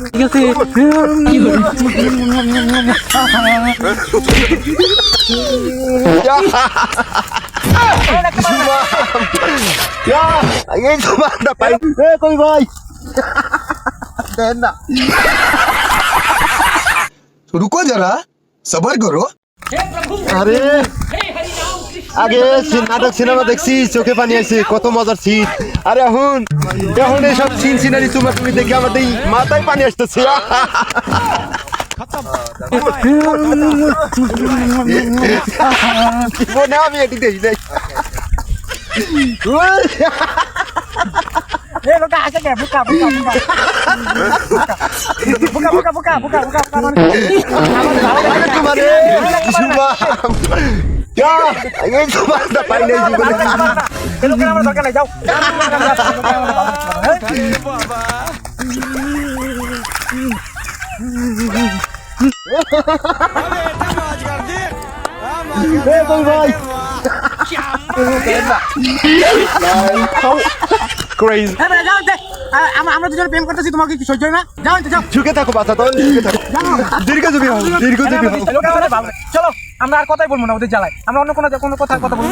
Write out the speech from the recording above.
ঠিক আছে এই তোমারটা পাই এ কই ভাই দেন না रुको जरा सबर करो আরে আগে নাটক সিনেমা দেখছি চোখে পানি আছে কত মজার সিন আরে এখন এখন এইসব সিন সিনারি তুমি দেখে আমার এই মাথায় পানি আসতেছে মনে আমি এটি দেখি নাই ए बुका आके क्या बुका बुका बुका बुका बुका बुका बुका तुम्हारे क्या ये तुम्हारा पाई नहीं जीवन चलो क्या हमारा दरकार नहीं जाओ ए कोई भाई crazy ए जाओ दे আমরা দুজন প্রেম করতেছি তোমাকে কি সহ্য হয় না যাও যাও ঝুঁকে থাকো বাচ্চা তো ঝুঁকে থাকো দীর্ঘজীবী হও দীর্ঘজীবী হও চলো আমরা আর কথাই বলবো না ওদের জ্বালায় আমরা অন্য কোনো কথা বলবো